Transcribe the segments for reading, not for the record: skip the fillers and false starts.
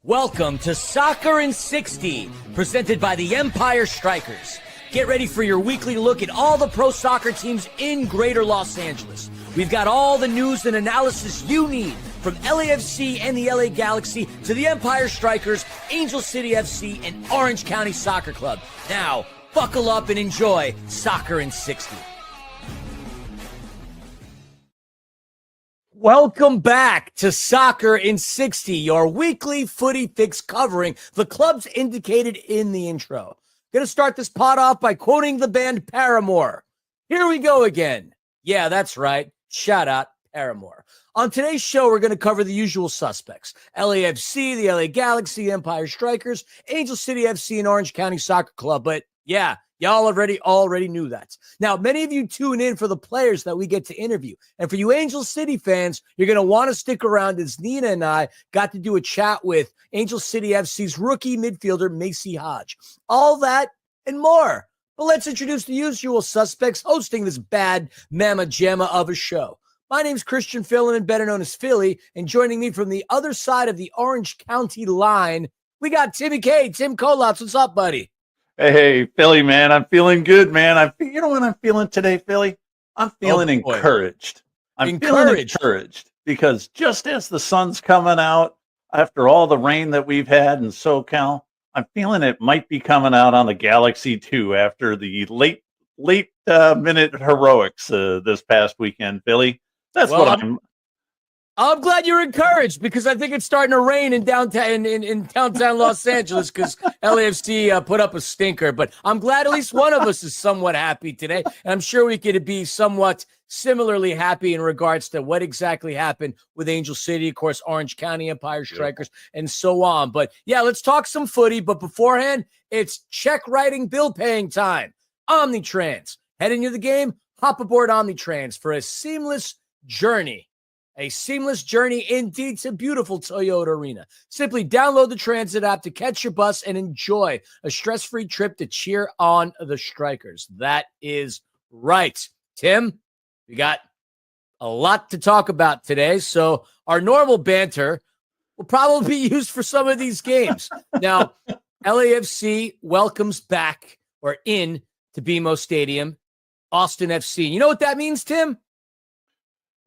Welcome to Soccer in 60, presented by the Empire Strykers. Get ready for your weekly look at all the pro soccer teams in Greater Los Angeles. We've got all the news and analysis you need, from LAFC and the LA Galaxy to the Empire Strykers, Angel City FC, and Orange County Soccer Club. Now, buckle up and enjoy Soccer in 60. Welcome back to Soccer in 60, your weekly footy fix covering the clubs indicated in the intro. Going to start this pod off by quoting the band Paramore. Here we go again. Yeah, that's right. Shout out Paramore. On today's show, we're going to cover the usual suspects: LAFC, the LA Galaxy, Empire Strykers, Angel City FC, and Orange County Soccer Club. But yeah, y'all already knew that. Now, many of you tune in for the players that we get to interview. And for you Angel City fans, you're going to want to stick around as Nina and I got to do a chat with Angel City FC's rookie midfielder, Macey Hodge. All that and more. But let's introduce the usual suspects hosting this bad mamma jamma of a show. My name's Christian Filliman, better known as Philly, and joining me from the other side of the Orange County line, we got Timmy K. Tim Kolotz. What's up, buddy? Hey, Philly, man. I'm feeling good, man. You know what I'm feeling today, Philly? I'm feeling encouraged. I'm feeling encouraged because just as the sun's coming out after all the rain that we've had in SoCal, I'm feeling it might be coming out on the Galaxy too after the late minute heroics this past weekend, Philly. That's what I'm glad you're encouraged, because I think it's starting to rain in downtown in downtown Los Angeles because LAFC put up a stinker. But I'm glad at least one of us is somewhat happy today. And I'm sure we could be somewhat similarly happy in regards to what exactly happened with Angel City, of course, Orange County, Empire Strykers, and so on. But yeah, let's talk some footy. But beforehand, it's check writing, bill paying time. Omnitrans. Heading to the game? Hop aboard Omnitrans for a seamless journey. A seamless journey indeed to beautiful Toyota Arena. Simply download the transit app to catch your bus and enjoy a stress-free trip to cheer on the Strykers. That is right. Tim, we got a lot to talk about today, so our normal banter will probably be used for some of these games. Now, LAFC welcomes back or in to BMO Stadium Austin FC. You know what that means, Tim?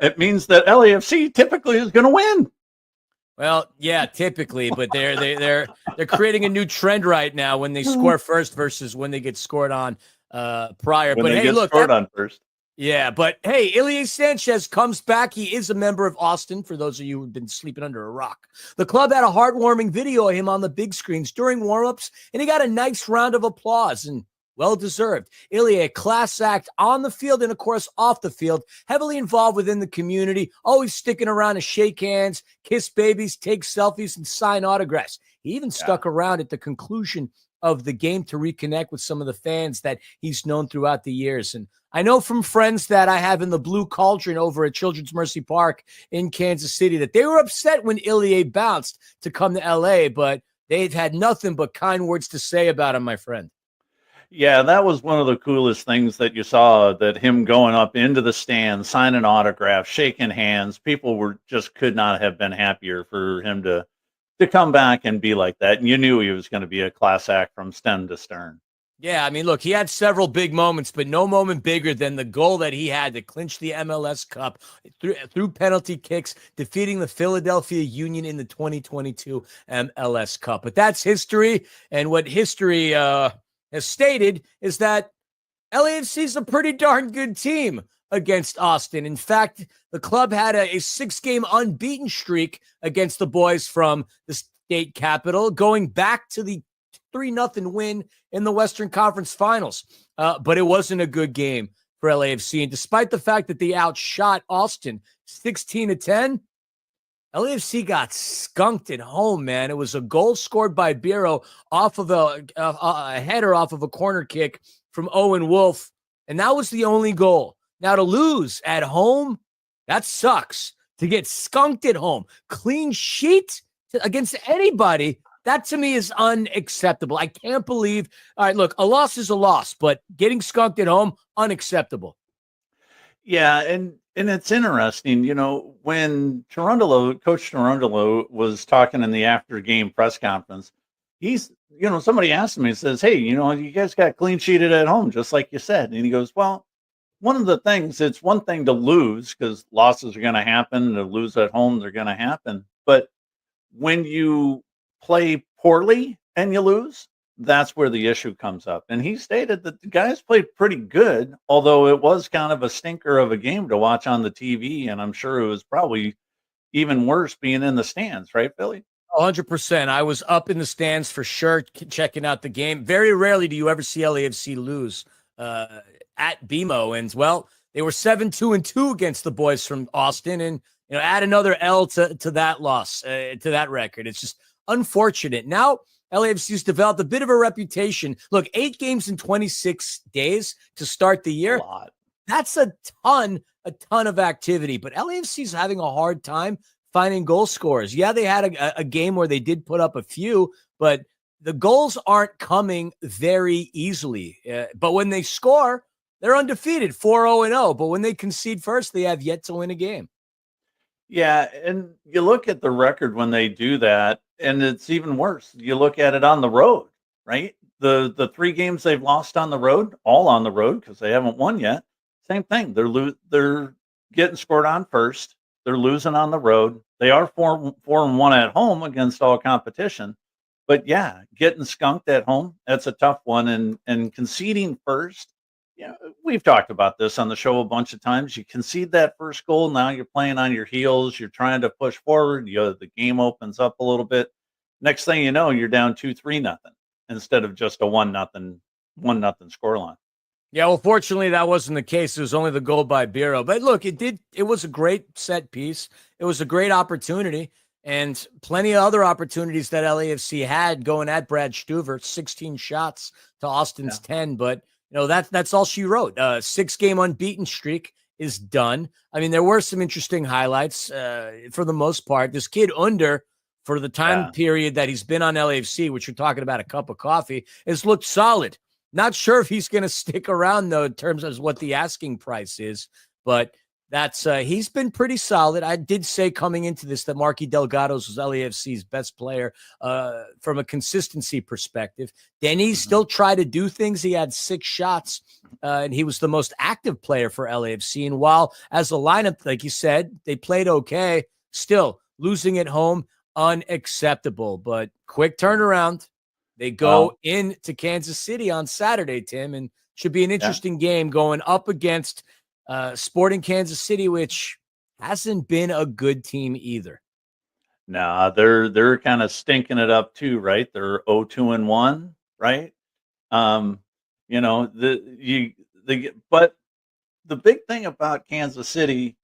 It means that LAFC typically is going to win. Well, yeah, typically, but they're creating a new trend right now when they score first versus when they get scored on prior. When but they hey, get look, scored on first. Yeah, but hey, Ilie Sanchez comes back. He is a member of Austin, for those of you who've been sleeping under a rock. The club had a heartwarming video of him on the big screens during warmups, and he got a nice round of applause, and well-deserved. Ilie, a class act on the field and, of course, off the field, heavily involved within the community, always sticking around to shake hands, kiss babies, take selfies, and sign autographs. He even stuck around at the conclusion of the game to reconnect with some of the fans that he's known throughout the years. And I know from friends that I have in the Blue Cauldron over at Children's Mercy Park in Kansas City that they were upset when Ilie bounced to come to L.A., but they've had nothing but kind words to say about him, my friend. Yeah, that was one of the coolest things that you saw, that him going up into the stand, signing autographs, shaking hands. People could not have been happier for him to come back and be like that. And you knew he was going to be a class act from stem to stern. Yeah, I mean, look, he had several big moments, but no moment bigger than the goal that he had to clinch the MLS Cup through penalty kicks, defeating the Philadelphia Union in the 2022 MLS Cup. But that's history, and what history has stated is that LAFC is a pretty darn good team against Austin. In fact, the club had a 6-game unbeaten streak against the boys from the state capital, going back to the 3-0 win in the Western Conference Finals. But it wasn't a good game for LAFC. And despite the fact that they outshot Austin 16-10, LAFC got skunked at home, man. It was a goal scored by Biro off of a header off of a corner kick from Owen Wolf, and that was the only goal. Now, to lose at home, that sucks. To get skunked at home, clean sheet against anybody, that to me is unacceptable. I can't believe. All right, look, a loss is a loss, but getting skunked at home, unacceptable. Yeah, and it's interesting, when Coach Torundolo was talking in the after game press conference, somebody asked him, he says, "Hey, you guys got clean sheeted at home, just like you said." And he goes, "Well, one of the things, it's one thing to lose because losses are going to happen. To lose at home, they're going to happen. But when you play poorly and you lose, that's where the issue comes up." And he stated that the guys played pretty good, although it was kind of a stinker of a game to watch on the TV. And I'm sure it was probably even worse being in the stands, right, Billy? 100%. I was up in the stands for sure, checking out the game. Very rarely do you ever see LAFC lose at BMO. And, well, they were 7-2-2 against the boys from Austin. And, add another L to that loss, to that record. It's just unfortunate. Now, LAFC's developed a bit of a reputation. Look, 8 games in 26 days to start the year. That's a ton of activity. But LAFC's having a hard time finding goal scorers. Yeah, they had a game where they did put up a few, but the goals aren't coming very easily. But when they score, they're undefeated, 4-0-0. But when they concede first, they have yet to win a game. Yeah, and you look at the record when they do that, and it's even worse. You look at it on the road, right? The 3 games they've lost on the road, all on the road because they haven't won yet. Same thing. They're getting scored on first. They're losing on the road. They are 4-1 at home against all competition. But yeah, getting skunked at home, that's a tough one. And conceding first, we've talked about this on the show a bunch of times. You concede that first goal, now you're playing on your heels. You're trying to push forward. The game opens up a little bit. Next thing you know, you're down 2-3-0 instead of just a 1-0 scoreline. Yeah, well, fortunately, that wasn't the case. It was only the goal by Biro. But look, it was a great set piece. It was a great opportunity, and plenty of other opportunities that LAFC had going at Brad Stuver, 16 shots to Austin's 10. But, that's all she wrote. 6-game unbeaten streak is done. I mean, there were some interesting highlights for the most part. This kid Under, for the time period that he's been on LAFC, which you're talking about a cup of coffee, has looked solid. Not sure if he's going to stick around, though, in terms of what the asking price is. But that's he's been pretty solid. I did say coming into this that Marky Delgado's was LAFC's best player from a consistency perspective. Denny still tried to do things. He had 6 shots, and he was the most active player for LAFC. And while as a lineup, like you said, they played okay, still losing at home, unacceptable. But quick turnaround. They go into Kansas City on Saturday, Tim, and should be an interesting game going up against Sporting Kansas City, which hasn't been a good team either. Nah, they're kind of stinking it up too, right? They're 0-2-1, right? But the big thing about Kansas City,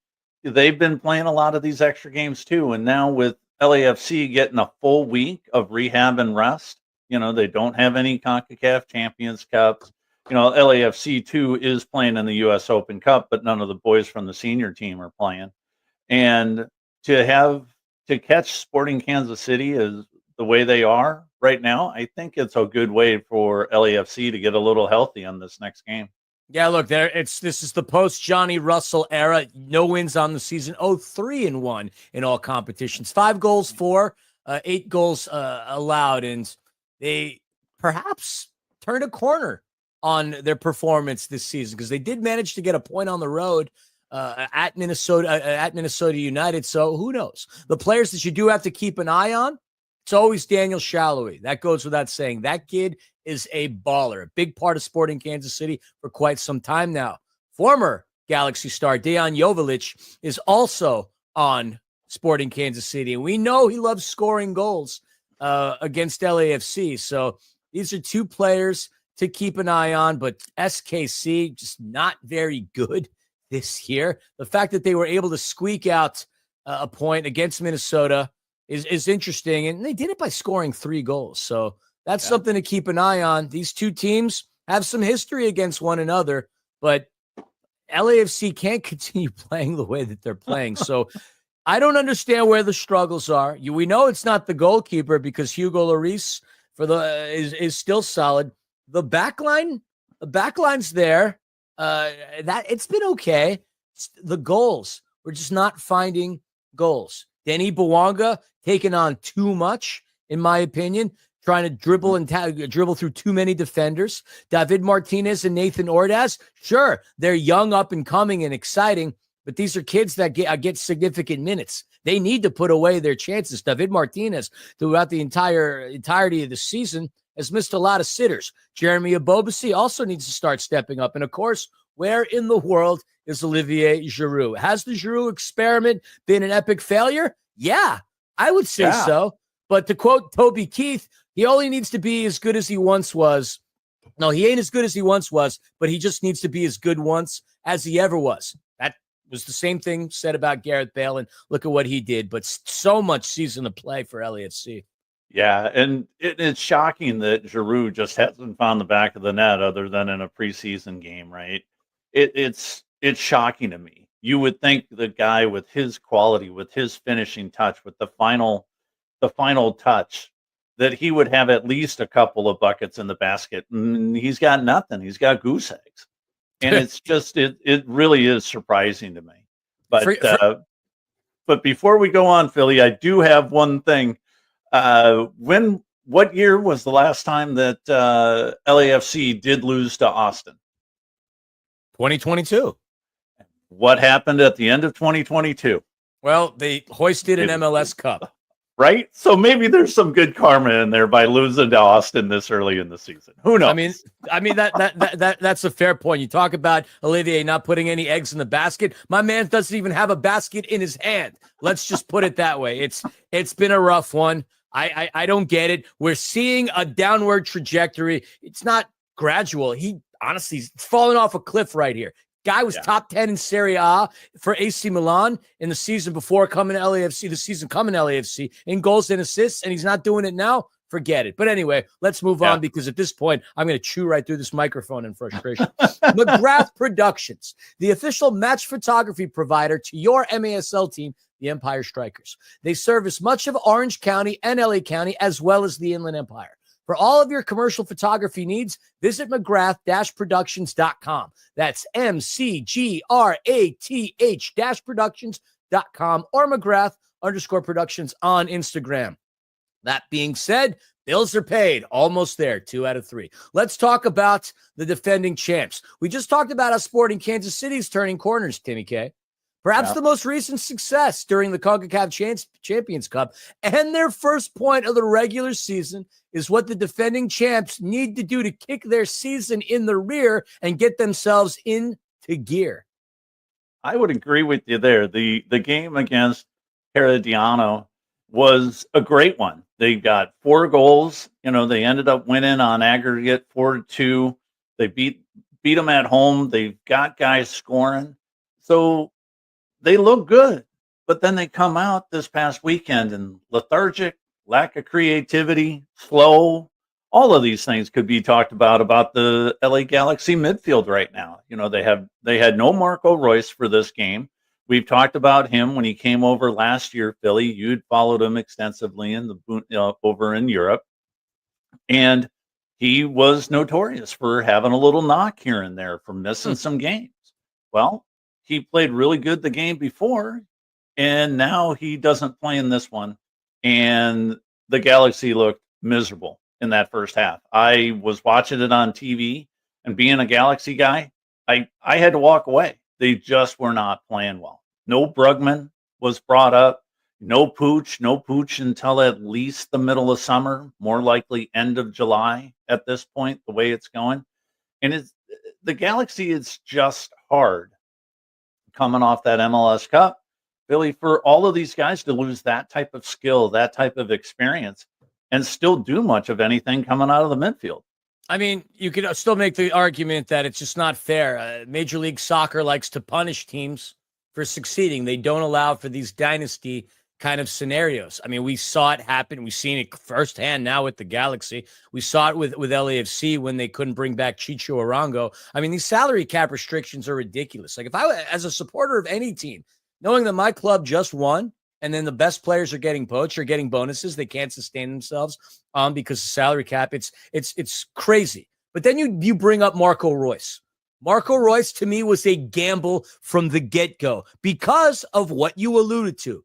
they've been playing a lot of these extra games too, and now with LAFC getting a full week of rehab and rest. They don't have any CONCACAF Champions Cups. LAFC too is playing in the U.S. Open Cup, but none of the boys from the senior team are playing. And to catch Sporting Kansas City is the way they are right now, I think it's a good way for LAFC to get a little healthy on this next game. Yeah, look, this is the post Johnny Russell era. No wins on the season. 3-1 in all competitions. 5 goals for, 8 goals allowed, and they perhaps turned a corner on their performance this season because they did manage to get a point on the road at Minnesota United. So who knows? The players that you do have to keep an eye on, it's always Daniel Shalhoub. That goes without saying. That kid is a baller, a big part of Sporting Kansas City for quite some time now. Former Galaxy star Dejan Joveljic is also on Sporting Kansas City, and we know he loves scoring goals against LAFC. So these are 2 players to keep an eye on, but SKC just not very good this year. The fact that they were able to squeak out a point against Minnesota is interesting, and they did it by scoring 3 goals. So that's something to keep an eye on. These 2 teams have some history against one another, but LAFC can't continue playing the way that they're playing. So I don't understand where the struggles are. We know it's not the goalkeeper because Hugo Lloris is still solid. The backline's there. That it's been okay. the goals. We're just not finding goals. Denny Bouanga taking on too much, in my opinion, trying to dribble and dribble through too many defenders. David Martinez and Nathan Ordaz, sure, they're young, up and coming and exciting, but these are kids that get significant minutes. They need to put away their chances. David Martinez, throughout the entirety of the season, has missed a lot of sitters. Jeremy Abobasi also needs to start stepping up. And, of course, where in the world is Olivier Giroud? Has the Giroud experiment been an epic failure? Yeah, I would say so. But to quote Toby Keith, he only needs to be as good as he once was. No, he ain't as good as he once was, but he just needs to be as good once as he ever was. That was the same thing said about Gareth Bale, and look at what he did. But so much season to play for LAFC. Yeah, and it's shocking that Giroud just hasn't found the back of the net other than in a preseason game, right? It's shocking to me. You would think the guy with his quality, with his finishing touch, with the final touch, that he would have at least a couple of buckets in the basket. And he's got nothing. He's got goose eggs. And it's just, it really is surprising to me. But but before we go on, Philly, I do have one thing. What year was the last time that LAFC did lose to Austin? 2022. What happened at the end of 2022? Well, they hoisted an MLS Cup. Right? So maybe there's some good karma in there by losing to Austin this early in the season. Who knows? I mean that's a fair point. You talk about Olivier not putting any eggs in the basket. My man doesn't even have a basket in his hand. Let's just put it that way. It's been a rough one. I don't get it. We're seeing a downward trajectory. It's not gradual. He honestly is falling off a cliff right here. Guy was top 10 in Serie A for AC Milan in the season before coming to LAFC, in goals and assists, and he's not doing it now. Forget it. But anyway, let's move on, because at this point, I'm going to chew right through this microphone in frustration. McGrath Productions, the official match photography provider to your MASL team, the Empire Strykers. They service much of Orange County and LA County, as well as the Inland Empire. For all of your commercial photography needs, visit McGrath-Productions.com. That's MCGRATH-Productions.com or McGrath_Productions on Instagram. That being said, bills are paid. Almost there. 2 out of 3. Let's talk about the defending champs. We just talked about how Sporting Kansas City is turning corners, Timmy K. Perhaps the most recent success during the CONCACAF Champions Cup and their first point of the regular season is what the defending champs need to do to kick their season in the rear and get themselves into gear. I would agree with you there. The game against Herediano was a great one. They got 4 goals. They ended up winning on aggregate 4-2. They beat them at home. They've got guys scoring. So they look good, but then they come out this past weekend and lethargic, lack of creativity, slow. All of these things could be talked about the LA Galaxy midfield right now. They had no Marco Royce for this game. We've talked about him when he came over last year, Philly. You'd followed him extensively over in Europe, and he was notorious for having a little knock here and there, for missing some games. Well, he played really good the game before, and now he doesn't play in this one. And the Galaxy looked miserable in that first half. I was watching it on TV, and being a Galaxy guy, I had to walk away. They just were not playing well. No Brugman was brought up. No Pooch until at least the middle of summer, more likely end of July at this point, the way it's going. And the Galaxy is just hard coming off that MLS Cup, Billy, for all of these guys to lose that type of skill, that type of experience, and still do much of anything coming out of the midfield. I mean, you could still make the argument that it's just not fair. Major League Soccer likes to punish teams for succeeding. They don't allow for these dynasty kind of scenarios. I mean, we saw it happen. We've seen it firsthand now with the Galaxy. We saw it with LAFC when they couldn't bring back Chicho Arango. I mean, these salary cap restrictions are ridiculous. Like, if I, as a supporter of any team, knowing that my club just won and then the best players are getting poached or getting bonuses, they can't sustain themselves because of salary cap. It's crazy. But then you bring up Marco Royce. Marco Reus, to me, was a gamble from the get-go because of what you alluded to.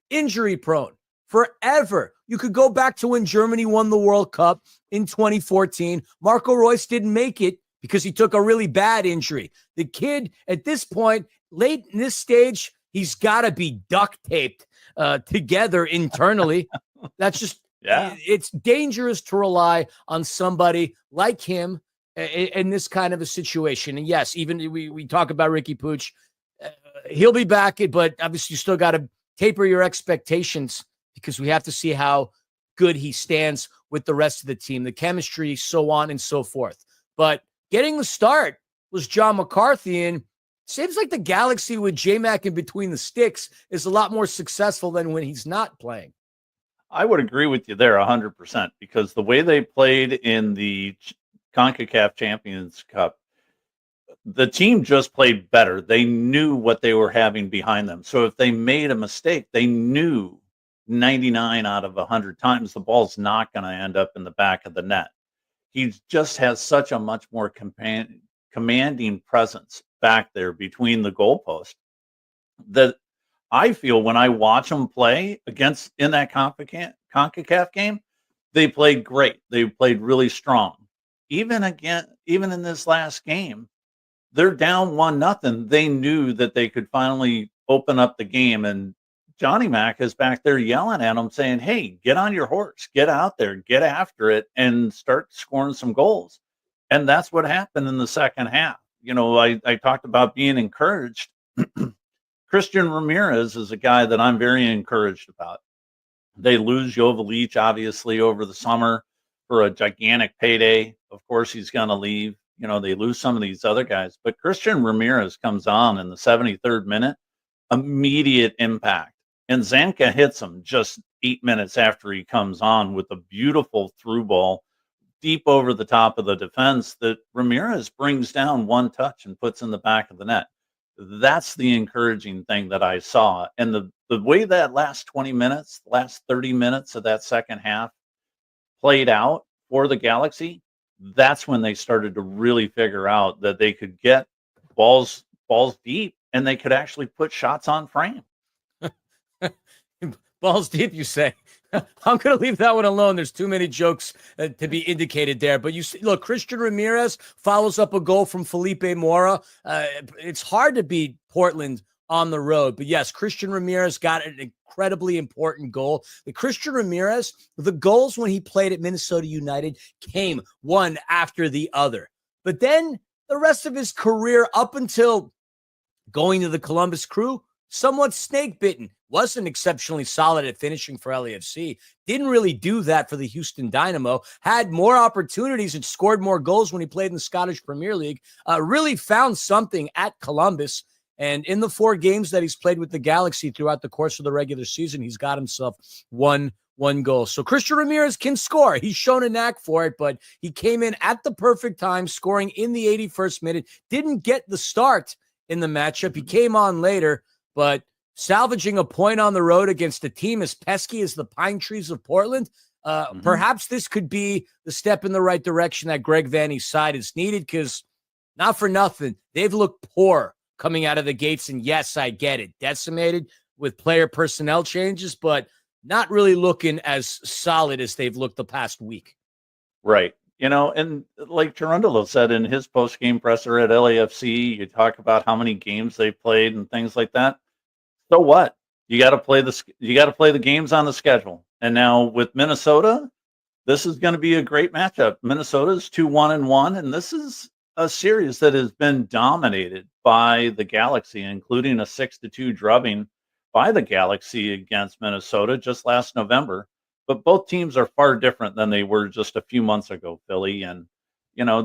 Injury prone. Forever. You could go back to when Germany won the World Cup in 2014. Marco Reus didn't make it because he took a really bad injury. The kid, at this point, late in this stage, he's got to be duct taped together internally. That's just, it's dangerous to rely on somebody like him in this kind of a situation. And yes, even we talk about Ricky Pooch. He'll be back, but obviously you still got to taper your expectations because we have to see how good he stands with the rest of the team, the chemistry, so on and so forth. But getting the start was John McCarthy, and seems like the Galaxy with J-Mac in between the sticks is a lot more successful than when he's not playing. I would agree with you there 100% because the way they played in the CONCACAF Champions Cup, the team just played better. They knew what they were having behind them. So if they made a mistake, they knew 99 out of 100 times the ball's not going to end up in the back of the net. He just has such a much more commanding presence back there between the goalposts that I feel when I watch them play against in that CONCACAF game, they played great. They played really strong. Even in this last game, they're down 1-0. They knew that they could finally open up the game. And Johnny Mac is back there yelling at them saying, hey, get on your horse, get out there, get after it and start scoring some goals. And that's what happened in the second half. You know, I talked about being encouraged. Christian Ramirez is a guy that I'm very encouraged about. They lose Joveljic, obviously, over the summer for a gigantic payday. Of course, he's going to leave. You know, they lose some of these other guys. But Christian Ramirez comes on in the 73rd minute, immediate impact. And Zanka hits him just 8 minutes after he comes on with a beautiful through ball deep over the top of the defense that Ramirez brings down one touch and puts in the back of the net. That's the encouraging thing that I saw. And the way that last 20 minutes, last 30 minutes of that second half played out for the Galaxy, that's when they started to really figure out that they could get balls deep and they could actually put shots on frame. Balls deep, you say? I'm going to leave that one alone. There's too many jokes to be indicated there. But you see, look, Christian Ramirez follows up a goal from Felipe Mora. It's hard to beat Portland on the road. But yes, Christian Ramirez got an incredibly important goal. The Christian Ramirez, the goals when he played at Minnesota United came one after the other. But then the rest of his career up until going to the Columbus Crew, somewhat snake-bitten. Wasn't exceptionally solid at finishing for LAFC. Didn't really do that for the Houston Dynamo. Had more opportunities and scored more goals when he played in the Scottish Premier League. Really found something at Columbus. And in the 4 games that he's played with the Galaxy throughout the course of the regular season, he's got himself one goal. So Christian Ramirez can score. He's shown a knack for it, but he came in at the perfect time, scoring in the 81st minute. Didn't get the start in the matchup. He came on later, but salvaging a point on the road against a team as pesky as the Pine Trees of Portland, perhaps this could be the step in the right direction that Greg Vanney's side is needed, because not for nothing, they've looked poor coming out of the gates. And yes, I get it, decimated with player personnel changes, but not really looking as solid as they've looked the past week. Right. You know, and like Cherundolo said in his post-game presser at LAFC, you talk about how many games they played and things like that. So what? You got to play the games on the schedule. And now with Minnesota, this is going to be a great matchup. Minnesota's 2-1-1, and this is a series that has been dominated by the Galaxy, including a 6-2 drubbing by the Galaxy against Minnesota just last November. But both teams are far different than they were just a few months ago, Philly. And, you know,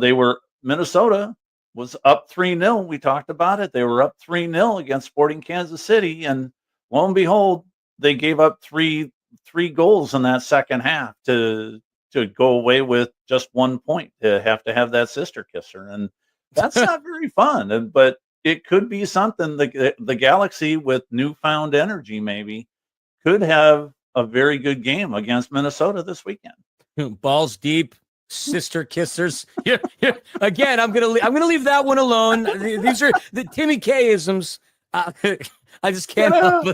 Minnesota was up 3-0. We talked about it. They were up 3-0 against Sporting Kansas City. And lo and behold, they gave up three goals in that second half to go away with just 1 point, to have that sister kisser. And that's not very fun. But it could be something. The Galaxy, with newfound energy, maybe could have a very good game against Minnesota this weekend. Balls deep, sister kissers. Again, I'm gonna leave that one alone. These are the Timmy K-isms. I just can't help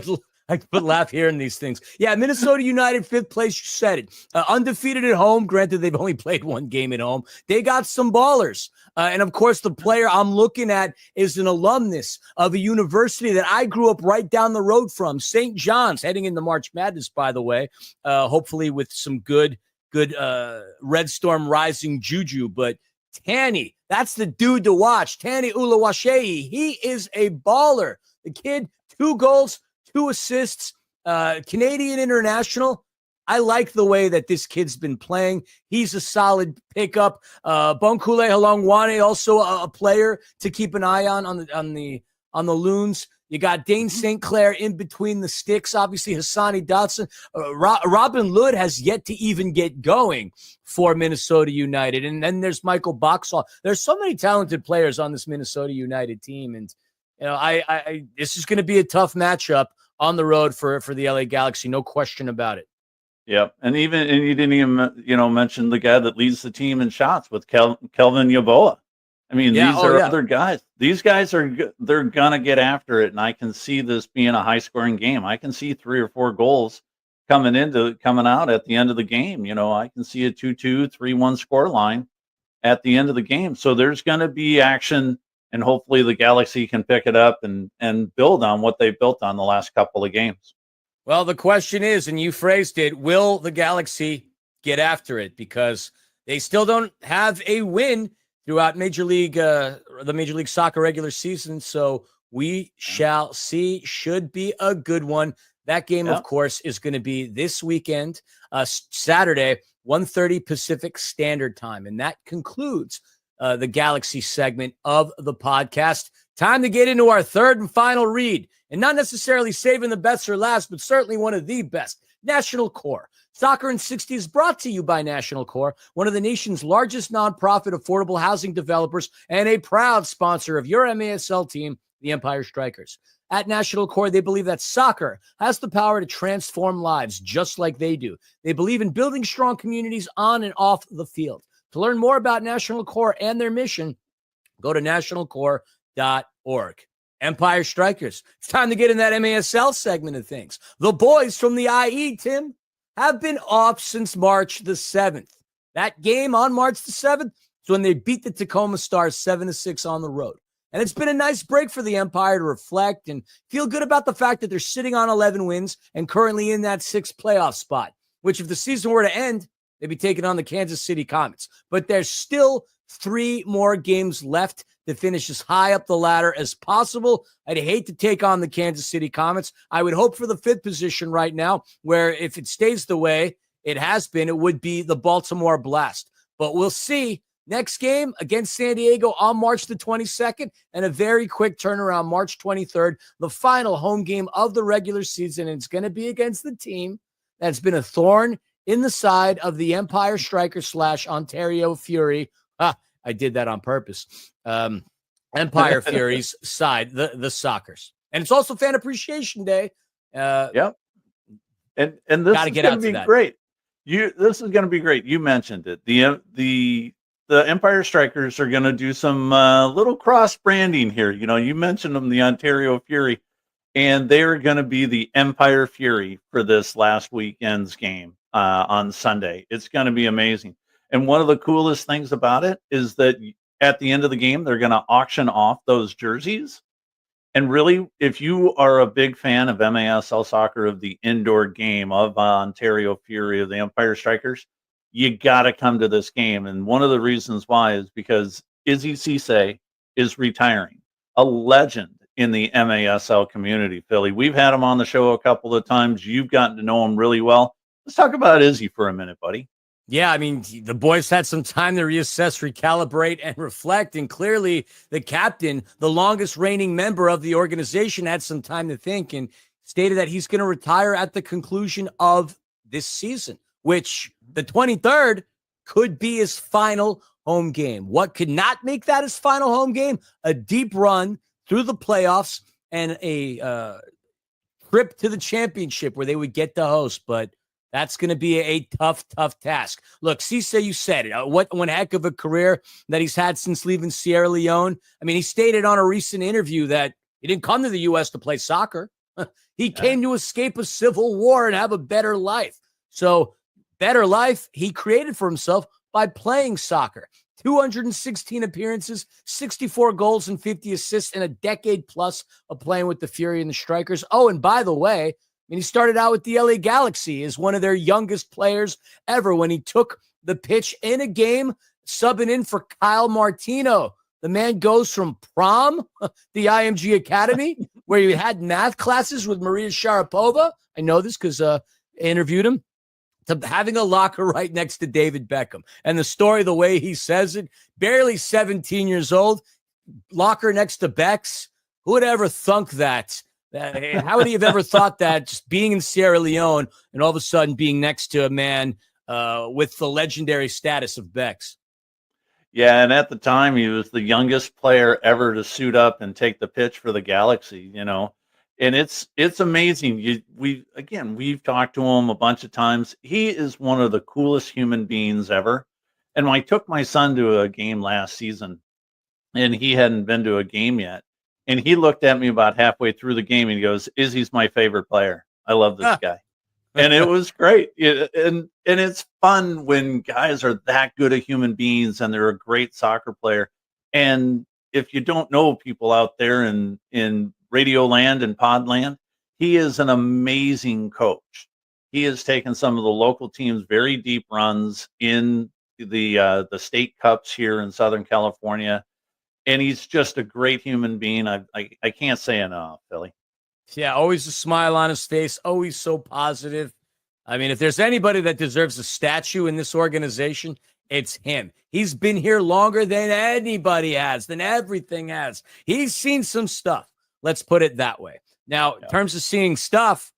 but laugh hearing these things. Yeah, Minnesota United, 5th place. You said it. Undefeated at home. Granted, they've only played one game at home. They got some ballers. And, of course, the player I'm looking at is an alumnus of a university that I grew up right down the road from, St. John's, heading into March Madness, by the way, hopefully with some good Red Storm Rising juju. But Tanny, that's the dude to watch. Tanny Uluwashei, he is a baller. The kid, 2 goals, 2 assists, Canadian international. I like the way that this kid's been playing. He's a solid pickup. Bonkule Halongwane, also a player to keep an eye on the Loons. You got Dane St. Clair in between the sticks. Obviously, Hassani Dotson. Robin Lod has yet to even get going for Minnesota United. And then there's Michael Boxall. There's so many talented players on this Minnesota United team. And, this is going to be a tough matchup on the road for the LA Galaxy. No question about it. Yep. And you didn't even, mention the guy that leads the team in shots with Kelvin Yeboah. I mean, these are other guys. These guys they're going to get after it. And I can see this being a high scoring game. I can see 3 or 4 goals coming out at the end of the game. I can see a 2-2, 3-1 score line at the end of the game. So there's going to be action, and hopefully the Galaxy can pick it up and build on what they've built on the last couple of games. Well, the question is, and you phrased it, will the Galaxy get after it? Because they still don't have a win throughout the Major League Soccer regular season. So we shall see. Should be a good one. That game, of course, is going to be this weekend, Saturday, 1:30 Pacific Standard Time. And that concludes the Galaxy segment of the podcast. Time to get into our third and final read. And not necessarily saving the best for last, but certainly one of the best. National Core. Soccer in 60 is brought to you by National Core, one of the nation's largest nonprofit affordable housing developers and a proud sponsor of your MASL team, the Empire Strykers. At National Core, they believe that soccer has the power to transform lives just like they do. They believe in building strong communities on and off the field. To learn more about National Core and their mission, go to nationalcore.org. Empire Strykers. It's time to get in that MASL segment of things. The boys from the IE, Tim, have been off since March the 7th. That game on March the 7th is when they beat the Tacoma Stars 7-6 on the road. And it's been a nice break for the Empire to reflect and feel good about the fact that they're sitting on 11 wins and currently in that 6th playoff spot, which if the season were to end, they'd be taking on the Kansas City Comets. But there's still 3 more games left to finish as high up the ladder as possible. I'd hate to take on the Kansas City Comets. I would hope for the 5th position right now, where if it stays the way it has been, it would be the Baltimore Blast. But we'll see. Next game against San Diego on March the 22nd, and a very quick turnaround March 23rd, the final home game of the regular season. And it's going to be against the team that's been a thorn in the side of the Empire Strikers / Ontario Fury. I did that on purpose. Empire Fury's side, the Sockers. And it's also Fan Appreciation Day. Yep. And this is going to be great. This is going to be great. You mentioned it. The Empire Strikers are going to do some little cross branding here. You mentioned them, the Ontario Fury, and they are going to be the Empire Fury for this last weekend's game on Sunday. It's going to be amazing. And one of the coolest things about it is that at the end of the game, they're going to auction off those jerseys. And really, if you are a big fan of MASL soccer, of the indoor game, of Ontario Fury, of the Empire Strikers, you got to come to this game. And one of the reasons why is because Izzy Cisse is retiring, a legend in the MASL community, Philly. We've had him on the show a couple of times. You've gotten to know him really well. Let's talk about Izzy for a minute, buddy. Yeah, I mean, the boys had some time to reassess, recalibrate, and reflect. And clearly the captain, the longest reigning member of the organization, had some time to think and stated that he's going to retire at the conclusion of this season, which the 23rd could be his final home game. What could not make that his final home game? A deep run through the playoffs and a trip to the championship where they would get to host. But That's going to be a tough, tough task. Look, Cisse, you said it. What one heck of a career that he's had since leaving Sierra Leone. I mean, he stated on a recent interview that he didn't come to the U.S. to play soccer. He came to escape a civil war and have a better life. So, better life he created for himself by playing soccer. 216 appearances, 64 goals and 50 assists in a decade plus of playing with the Fury and the Strykers. Oh, and by the way, I mean, he started out with the LA Galaxy as one of their youngest players ever when he took the pitch in a game, subbing in for Kyle Martino. The man goes from prom, the IMG Academy, where he had math classes with Maria Sharapova. I know this because I interviewed him, to having a locker right next to David Beckham. And the story, the way he says it, barely 17 years old, locker next to Beck's. Who would ever thunk that? How would he have ever thought that, just being in Sierra Leone and all of a sudden being next to a man with the legendary status of Beck's? Yeah, and at the time, he was the youngest player ever to suit up and take the pitch for the Galaxy, And it's amazing. We've talked to him a bunch of times. He is one of the coolest human beings ever. And when I took my son to a game last season, and he hadn't been to a game yet, and he looked at me about halfway through the game and he goes, "Izzy's my favorite player. I love this guy." And it was great. And it's fun when guys are that good at human beings and they're a great soccer player. And if you don't know people out there in Radio Land and Pod Land, he is an amazing coach. He has taken some of the local teams very deep runs in the state cups here in Southern California. And he's just a great human being. I can't say enough, Philly. Yeah, always a smile on his face, always so positive. I mean, if there's anybody that deserves a statue in this organization, it's him. He's been here longer than anybody has, than everything has. He's seen some stuff. Let's put it that way. Now, in terms of seeing stuff,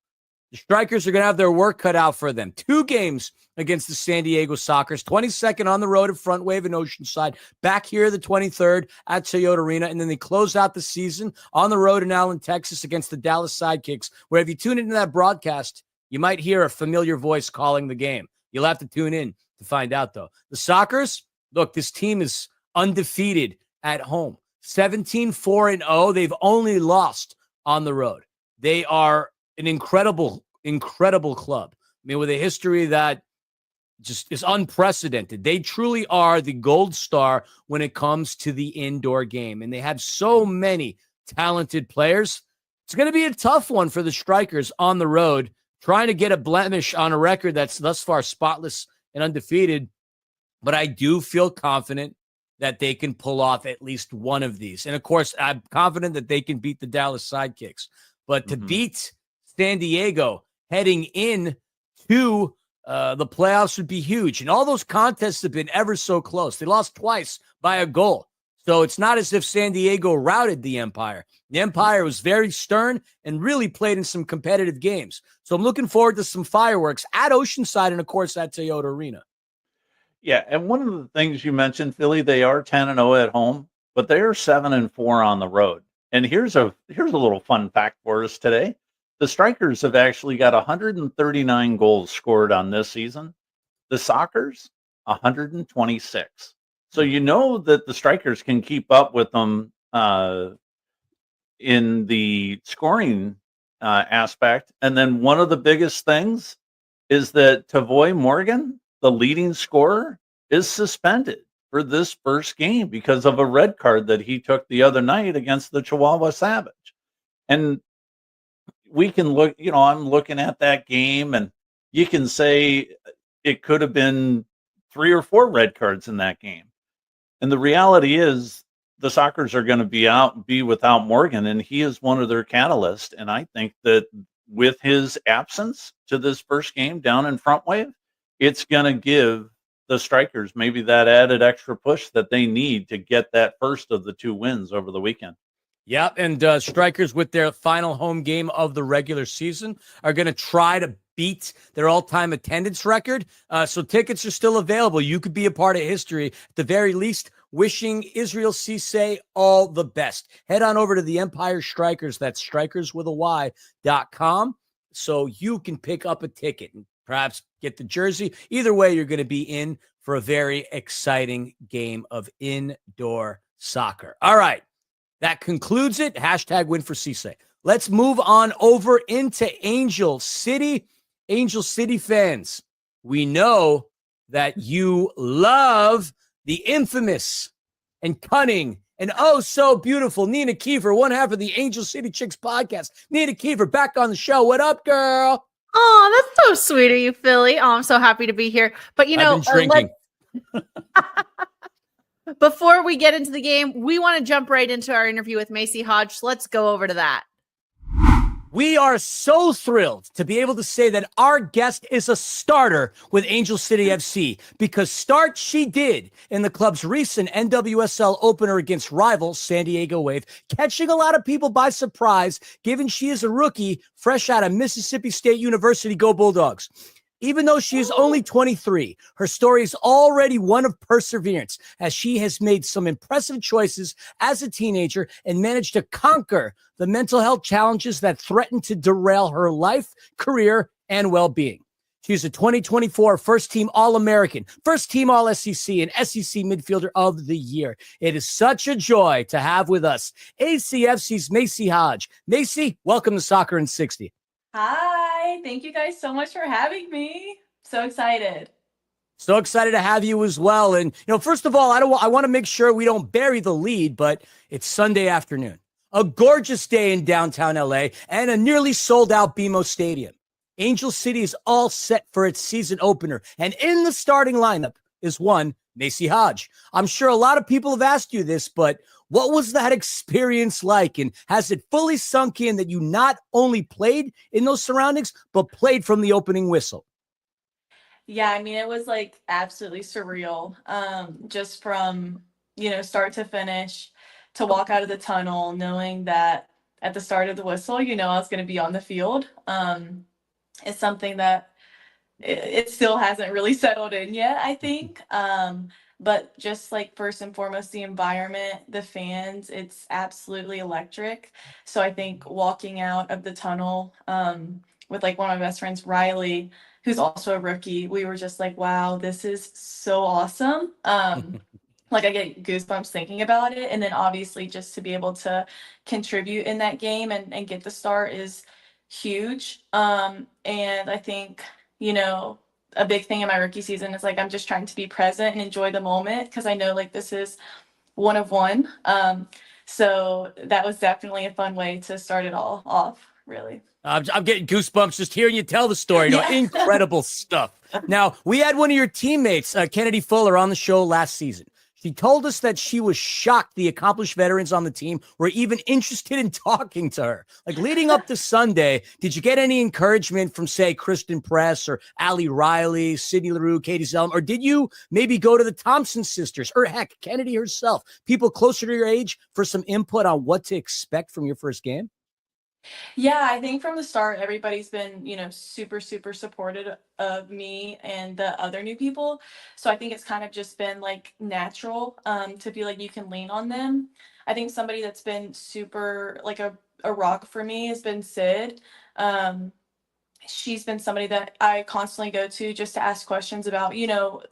the Strykers are going to have their work cut out for them. 2 games against the San Diego Sockers, 22nd on the road at Front Wave in Oceanside, back here the 23rd at Toyota Arena, and then they close out the season on the road in Allen, Texas against the Dallas Sidekicks, where if you tune into that broadcast, you might hear a familiar voice calling the game. You'll have to tune in to find out, though. The Sockers, look, this team is undefeated at home. 17-4-0. They've only lost on the road. They are an incredible club. I mean, with a history that just is unprecedented. They truly are the gold star when it comes to the indoor game. And they have so many talented players. It's going to be a tough one for the Strykers on the road, trying to get a blemish on a record that's thus far spotless and undefeated. But I do feel confident that they can pull off at least one of these. And, of course, I'm confident that they can beat the Dallas Sidekicks. But to beat San Diego heading in to the playoffs would be huge. And all those contests have been ever so close. They lost twice by a goal. So it's not as if San Diego routed the Empire. The Empire was very stern and really played in some competitive games. So I'm looking forward to some fireworks at Oceanside and, of course, at Toyota Arena. Yeah, and one of the things you mentioned, Philly, they are 10-0 at home, but they are 7-4 on the road. And here's a little fun fact for us today. The Strykers have actually got 139 goals scored on this season. The Sockers, 126. So you know that the Strykers can keep up with them in the scoring aspect. And then one of the biggest things is that Tavoy Morgan, the leading scorer, is suspended for this first game because of a red card that he took the other night against the Chihuahua Savage. And we can look, I'm looking at that game and you can say it could have been 3 or 4 red cards in that game. And the reality is the Sockers are going to be without Morgan, and he is one of their catalysts. And I think that with his absence to this first game down in Front Wave, it's going to give the Strykers maybe that added extra push that they need to get that first of the 2 wins over the weekend. Yeah, and Strykers, with their final home game of the regular season, are going to try to beat their all-time attendance record. So tickets are still available. You could be a part of history. At the very least, wishing Israel Cisse all the best. Head on over to the Empire Strykers. That's Strykers with a Y.com. So you can pick up a ticket. perhaps get the jersey. Either way, you're going to be in for a very exciting game of indoor soccer. All right. That concludes it. Hashtag win for Si60. Let's move on over into Angel City. Angel City fans, we know that you love the infamous and cunning and oh so beautiful Nina Kiefer, one half of the Angel City Chicks podcast. Nina Kiefer, back on the show. What up, girl? Oh, that's so sweet of you, Philly. Oh, I'm so happy to be here. But you know, I've been drinking. Before we get into the game, we want to jump right into our interview with Macey Hodge. Let's go over to that. We are so thrilled to be able to say that our guest is a starter with Angel City FC because start she did in the club's recent NWSL opener against rival San Diego Wave, catching a lot of people by surprise, given she is a rookie fresh out of Mississippi State University. Go Bulldogs. Even though she is only 23, her story is already one of perseverance as she has made some impressive choices as a teenager and managed to conquer the mental health challenges that threaten to derail her life, career, and well-being. She's a 2024 first-team All-American, first-team All-SEC, and SEC Midfielder of the Year. It is such a joy to have with us ACFC's Macey Hodge. Macey, welcome to Soccer in 60. Hi, thank you guys so much for having me. So excited. So excited to have you as well. And, first of all, I want to make sure we don't bury the lead, but it's Sunday afternoon, a gorgeous day in downtown LA and a nearly sold out BMO Stadium. Angel City is all set for its season opener. And in the starting lineup is one Macey Hodge. I'm sure a lot of people have asked you this, but what was that experience like? And has it fully sunk in that you not only played in those surroundings, but played from the opening whistle? Yeah, I mean, it was like absolutely surreal. Just from, start to finish, to walk out of the tunnel, knowing that at the start of the whistle, I was going to be on the field. It's something that it still hasn't really settled in yet, I think. But just like first and foremost, the environment, the fans, it's absolutely electric. So I think walking out of the tunnel with like one of my best friends, Riley, who's also a rookie, we were just like, wow, this is so awesome. Like I get goosebumps thinking about it. And then obviously just to be able to contribute in that game and get the start is huge. And I think, a big thing in my rookie season is like I'm just trying to be present and enjoy the moment because I know like this is one of one. So that was definitely a fun way to start it all off, really. I'm getting goosebumps just hearing you tell the story. Yeah. Incredible stuff. Now, we had one of your teammates, Kennedy Fuller, on the show last season. She told us that she was shocked the accomplished veterans on the team were even interested in talking to her. Like leading up to Sunday, did you get any encouragement from, say, Kristen Press or Allie Riley, Sydney Leroux, Katie Zellum, or did you maybe go to the Thompson sisters or heck, Kennedy herself, people closer to your age for some input on what to expect from your first game? Yeah, I think from the start, everybody's been, super, super supportive of me and the other new people. So I think it's kind of just been like natural to feel like you can lean on them. I think somebody that's been super like a rock for me has been Sid. She's been somebody that I constantly go to just to ask questions about,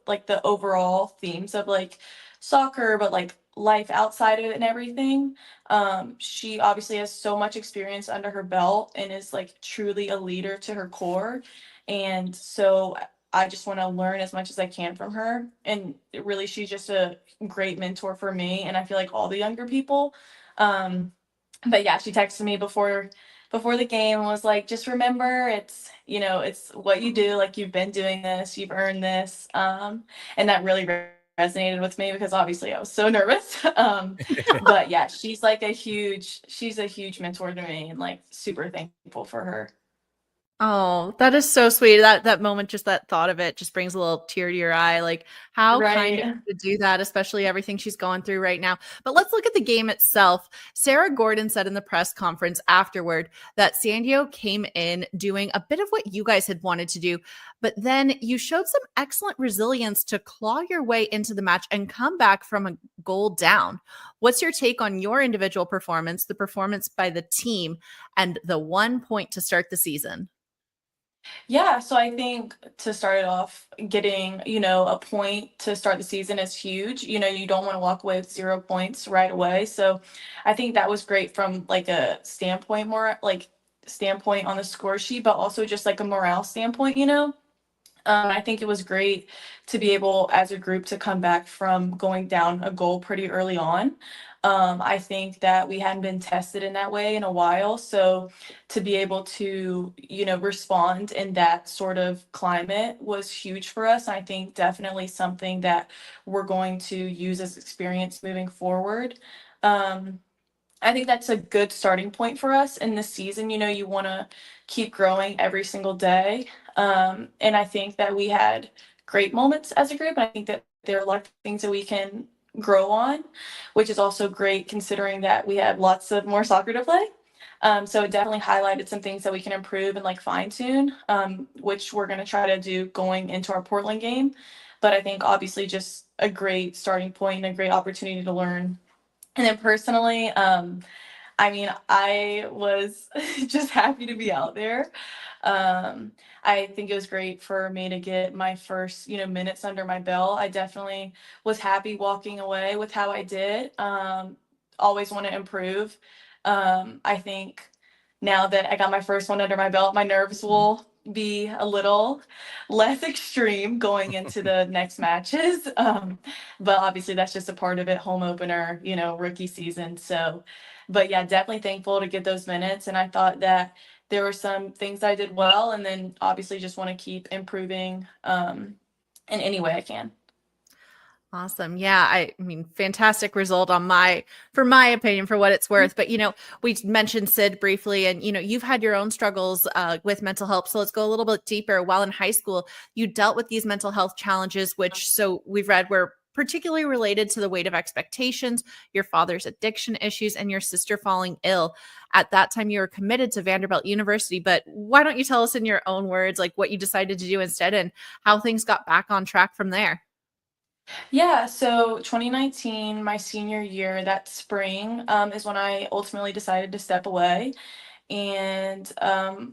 like the overall themes of like soccer, but like life outside of it and everything. She obviously has so much experience under her belt and is like truly a leader to her core. And so I just want to learn as much as I can from her. And really, she's just a great mentor for me. And I feel like all the younger people. But yeah, she texted me before the game and was like, just remember it's what you do, like you've been doing this, you've earned this. And that really resonated with me because obviously I was so nervous. But yeah, she's a huge mentor to me and like super thankful for her. Oh, that is so sweet. That moment, just that thought of it just brings a little tear to your eye. Like how kind of to do that, especially everything she's going through right now. But let's look at the game itself. Sarah Gordon said in the press conference afterward that San Diego came in doing a bit of what you guys had wanted to do, but then you showed some excellent resilience to claw your way into the match and come back from a goal down. What's your take on your individual performance, the performance by the team, and the 1 point to start the season? Yeah, so I think to start it off, getting, a point to start the season is huge. You don't want to walk away with 0 points right away. So I think that was great from like a standpoint, more like standpoint on the score sheet, but also just like a morale standpoint. I think it was great to be able, as a group, to come back from going down a goal pretty early on. I think that we hadn't been tested in that way in a while. So to be able to, respond in that sort of climate was huge for us. I think definitely something that we're going to use as experience moving forward. Um, I think that's a good starting point for us in the season. You want to keep growing every single day. And I think that we had great moments as a group. I think that there are a lot of things that we can grow on, which is also great considering that we had lots of more soccer to play. So it definitely highlighted some things that we can improve and like fine tune, which we're going to try to do going into our Portland game. But I think obviously just a great starting point and a great opportunity to learn. And then personally, I mean, I was just happy to be out there. I think it was great for me to get my first, minutes under my belt. I definitely was happy walking away with how I did. Always want to improve. I think now that I got my first one under my belt, my nerves will be a little less extreme going into the next matches. But obviously that's just a part of it, home opener, rookie season. So, but yeah, definitely thankful to get those minutes. And I thought that there were some things I did well, and then obviously just want to keep improving in any way I can. Awesome. Yeah, I mean, fantastic result for my opinion, for what it's worth. But we mentioned Sid briefly, and you've had your own struggles with mental health. So let's go a little bit deeper. While in high school, you dealt with these mental health challenges, which, so we've read, were particularly related to the weight of expectations, your father's addiction issues, and your sister falling ill. At that time, you were committed to Vanderbilt University. But why don't you tell us in your own words, like what you decided to do instead and how things got back on track from there? Yeah, so 2019, my senior year, that spring, is when I ultimately decided to step away. And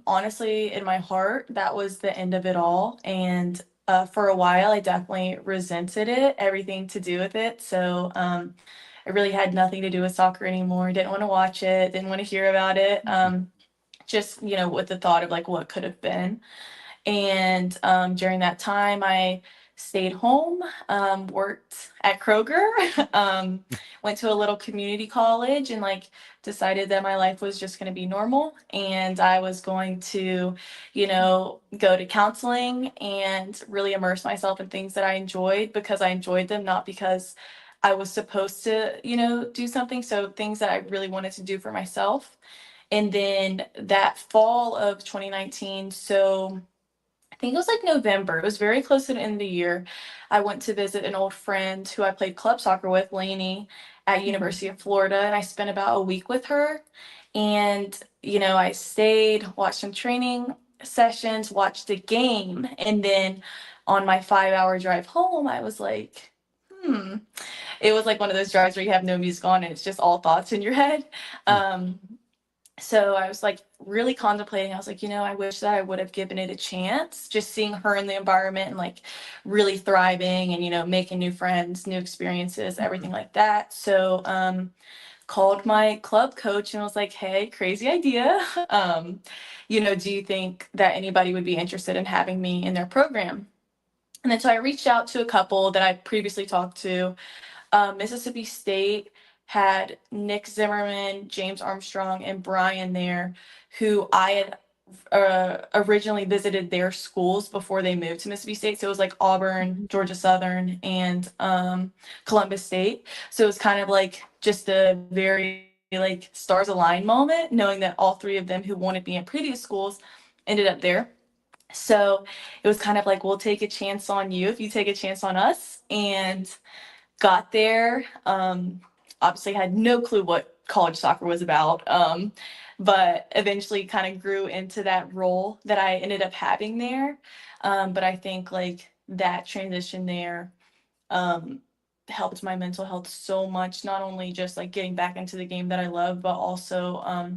honestly, in my heart, that was the end of it all. And for a while, I definitely resented it, everything to do with it. So it really had nothing to do with soccer anymore. Didn't want to watch it, didn't want to hear about it. Just, with the thought of like what could have been. And during that time, I stayed home, worked at Kroger, went to a little community college, and like decided that my life was just going to be normal. And I was going to, go to counseling and really immerse myself in things that I enjoyed because I enjoyed them, not because I was supposed to, do something. So things that I really wanted to do for myself. And then that fall of 2019, so I think it was like November. It was very close to the end of the year. I went to visit an old friend who I played club soccer with, Lainey, at University of Florida, and I spent about a week with her. And I stayed, watched some training sessions, watched the game, and then on my 5-hour drive home, I was like, hmm. It was like one of those drives where you have no music on and it's just all thoughts in your head. Um, so I was like really contemplating. I was like, I wish that I would have given it a chance, just seeing her in the environment and like really thriving and, making new friends, new experiences, everything like that. So called my club coach and was like, hey, crazy idea. Do you think that anybody would be interested in having me in their program? And then so I reached out to a couple that I previously talked to. Mississippi State had Nick Zimmerman, James Armstrong, and Brian there, who I had originally visited their schools before they moved to Mississippi State. So it was like Auburn, Georgia Southern, and Columbus State. So it was kind of like just a very like stars aligned moment, knowing that all three of them who wanted me in previous schools ended up there. So it was kind of like, we'll take a chance on you if you take a chance on us. And got there. Obviously had no clue what college soccer was about. But eventually kind of grew into that role that I ended up having there. But I think like that transition there helped my mental health so much, not only just like getting back into the game that I love, but also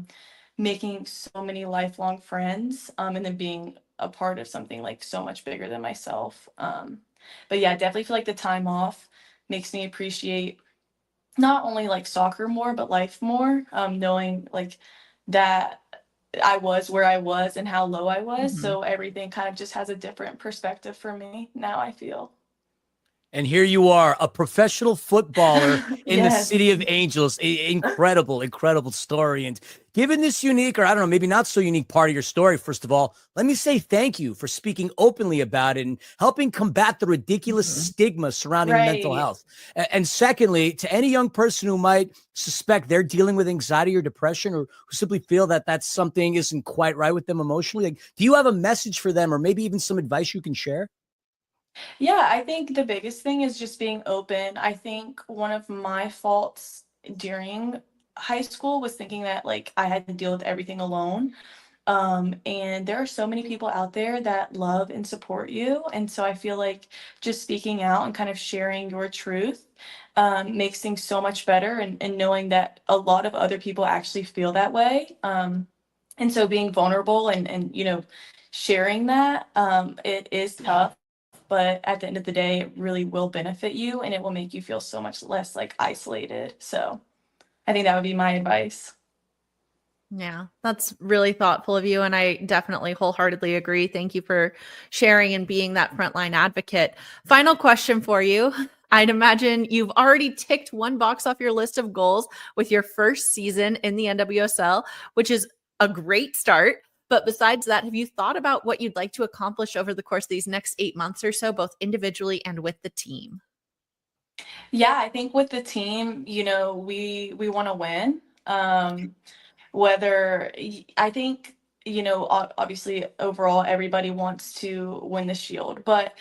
making so many lifelong friends, and then being a part of something like so much bigger than myself. But yeah, I definitely feel like the time off makes me appreciate not only like soccer more, but life more, knowing like that I was where I was and how low I was. So everything kind of just has a different perspective for me now, I feel. And here you are, a professional footballer in the Yes. City of Angels. Incredible, incredible story. And given this unique, or I don't know, maybe not so unique part of your story, first of all, let me say thank you for speaking openly about it and helping combat the ridiculous stigma surrounding mental health. And secondly, to any young person who might suspect they're dealing with anxiety or depression, or who simply feel that that's something isn't quite right with them emotionally, like, do you have a message for them, or maybe even some advice you can share? Yeah, I think the biggest thing is just being open. I think one of my faults during high school was thinking that like I had to deal with everything alone. And there are so many people out there that love and support you. And so I feel like just speaking out and kind of sharing your truth makes things so much better. And knowing that a lot of other people actually feel that way. And so being vulnerable and sharing that, it is tough. But at the end of the day, it really will benefit you and it will make you feel so much less like isolated. So I think that would be my advice. Yeah, that's really thoughtful of you. And I definitely wholeheartedly agree. Thank you for sharing and being that frontline advocate. Final question for you. I'd imagine you've already ticked one box off your list of goals with your first season in the NWSL, which is a great start. But besides that, have you thought about what you'd like to accomplish over the course of these next 8 months or so, both individually and with the team? Yeah, I think with the team, we want to win. I think, obviously overall everybody wants to win the Shield, but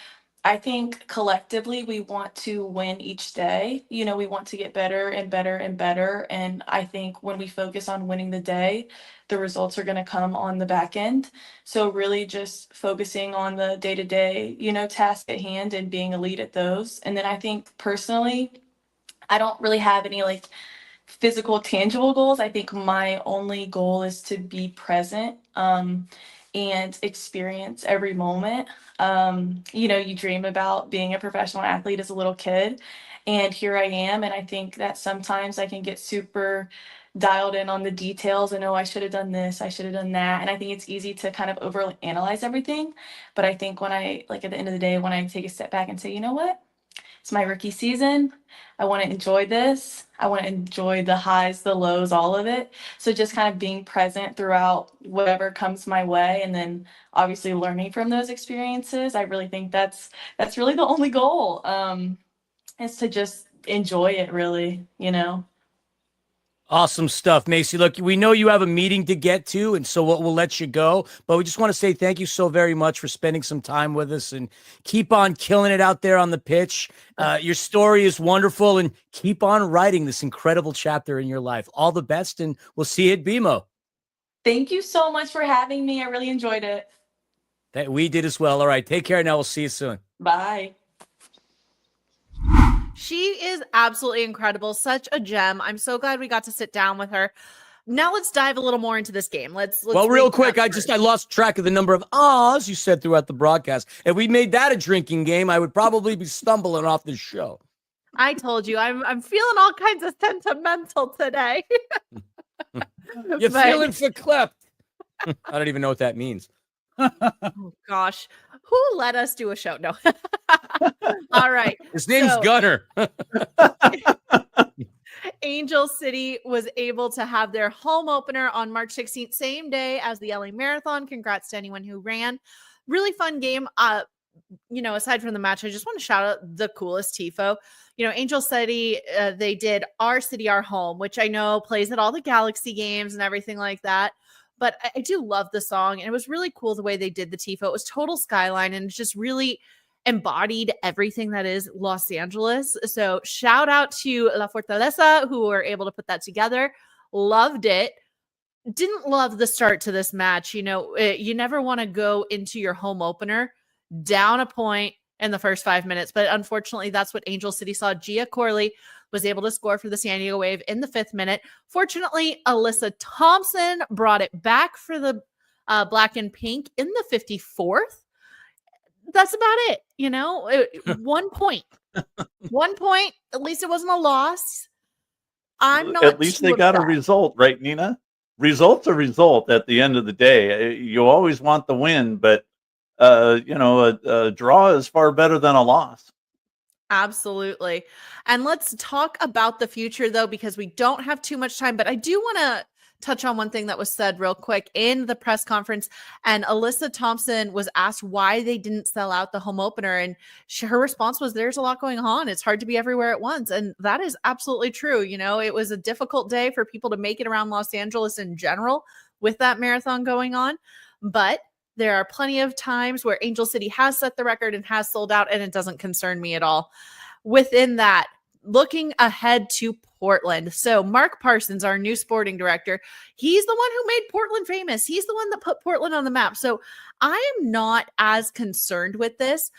I think collectively we want to win each day. We want to get better and better and better. And I think when we focus on winning the day, the results are going to come on the back end. So really just focusing on the day-to-day, task at hand and being a lead at those. And then I think personally, I don't really have any like physical, tangible goals. I think my only goal is to be present and experience every moment. You dream about being a professional athlete as a little kid, and here I am. And I think that sometimes I can get super dialed in on the details and, oh, I should have done this, I should have done that. And I think it's easy to kind of over analyze everything. But I think when I, like, at the end of the day, when I take a step back and say, you know what? It's my rookie season. I want to enjoy this. I want to enjoy the highs, the lows, all of it. So just kind of being present throughout whatever comes my way, and then obviously learning from those experiences. I really think that's really the only goal. Is to just enjoy it, really. Awesome stuff, Macey. Look, we know you have a meeting to get to, and so we'll let you go. But we just want to say thank you so very much for spending some time with us, and keep on killing it out there on the pitch. Your story is wonderful, and keep on writing this incredible chapter in your life. All the best, and we'll see you at BMO. Thank you so much for having me. I really enjoyed it. We did as well. All right, take care now. We'll see you soon. Bye. She is absolutely incredible. Such a gem. I'm so glad we got to sit down with her. Now let's dive a little more into this game. Let's well, real quick, I lost track of the number of ahs you said throughout the broadcast. If we made that a drinking game, I would probably be stumbling off this show. I told you, I'm feeling all kinds of sentimental today. You're feeling verklept. I don't even know what that means. Oh gosh, who let us do a show? No. All right. His name's Gunner. Angel City was able to have their home opener on March 16th, same day as the LA Marathon. Congrats to anyone who ran. Really fun game. Aside from the match, I just want to shout out the coolest tifo. Angel City, they did Our City, Our Home, which I know plays at all the Galaxy games and everything like that. But I do love the song, and it was really cool the way they did the tifo. It was total skyline, and just really embodied everything that is Los Angeles. So shout out to La Fortaleza, who were able to put that together. Loved it. Didn't love the start to this match. You never want to go into your home opener down a point in the first 5 minutes, but unfortunately that's what Angel City saw. Gia Corley was able to score for the San Diego Wave in the 5th minute. Fortunately, Alyssa Thompson brought it back for the black and pink in the 54th. That's about it. 1 point. 1 point. At least it wasn't a loss. At least they got a result, right, Nina? Result's a result at the end of the day. You always want the win, but a draw is far better than a loss. Absolutely. And let's talk about the future, though, because we don't have too much time. But I do want to touch on one thing that was said real quick in the press conference. And Alyssa Thompson was asked why they didn't sell out the home opener. And her response was, there's a lot going on. It's hard to be everywhere at once. And that is absolutely true. It was a difficult day for people to make it around Los Angeles in general with that marathon going on. But there are plenty of times where Angel City has set the record and has sold out, and it doesn't concern me at all. Within that, looking ahead to Portland. So Mark Parsons, our new sporting director, he's the one who made Portland famous. He's the one that put Portland on the map. So I am not as concerned with this.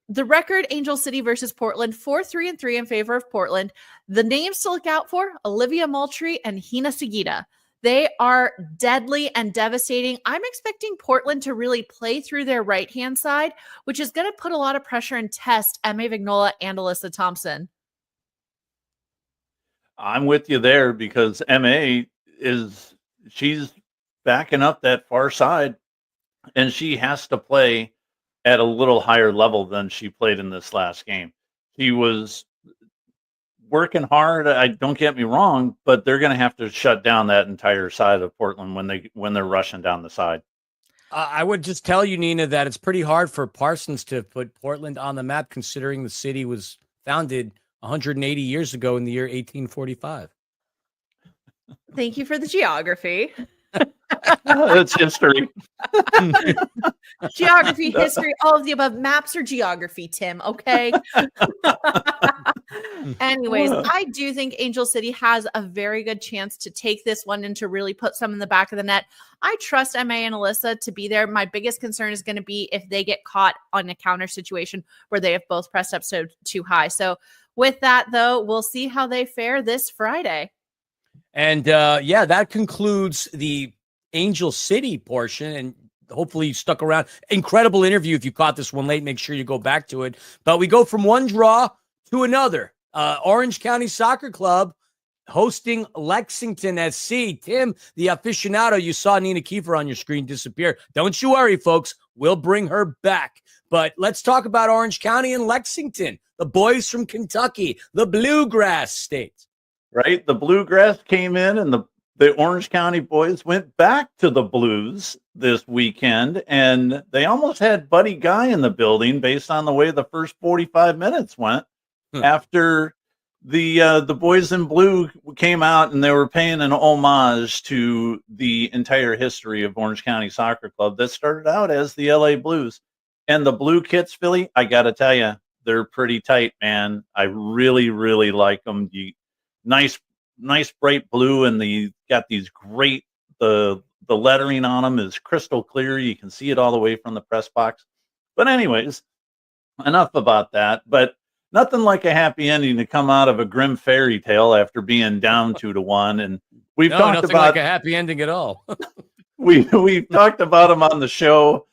The record, Angel City versus Portland, 4-3-3 in favor of Portland. The names to look out for, Olivia Moultrie and Hina Sugita. They are deadly and devastating. I'm expecting Portland to really play through their right-hand side, which is going to put a lot of pressure and test Emma Vignola and Alyssa Thompson. I'm with you there because MA she's backing up that far side, and she has to play at a little higher level than she played in this last game. She was working hard. Don't get me wrong, but they're going to have to shut down that entire side of Portland when they're rushing down the side. I would just tell you, Nina, that it's pretty hard for Parsons to put Portland on the map, considering the city was founded 180 years ago in the year 1845. Thank you for the geography. It's history. Geography, history, all of the above. Maps or geography, Tim, okay? Anyways, I do think Angel City has a very good chance to take this one and to really put some in the back of the net. I trust MA and Alyssa to be there. My biggest concern is going to be if they get caught on a counter situation where they have both pressed up so too high. So with that, though, we'll see how they fare this Friday. And that concludes the Angel City portion. And hopefully you stuck around. Incredible interview. If you caught this one late, make sure you go back to it. But we go from one draw to another. Orange County Soccer Club hosting Lexington SC. Tim, the aficionado, you saw Nina Kiefer on your screen disappear. Don't you worry, folks. We'll bring her back. But let's talk about Orange County and Lexington, the boys from Kentucky, the Bluegrass State. Right? The Bluegrass came in, and the Orange County boys went back to the Blues this weekend, and they almost had Buddy Guy in the building based on the way the first 45 minutes went. After the boys in blue came out and they were paying an homage to the entire history of Orange County Soccer Club that started out as the LA Blues. And the blue kits, Philly, I got to tell you, they're pretty tight, man. I really, really like them. Nice bright blue, and they got these great, the lettering on them is crystal clear. You can see it all the way from the press box. But anyways, enough about that. But nothing like a happy ending to come out of a grim fairy tale after being down 2-1. And we've talked about like a happy ending at all. we've talked about him on the show.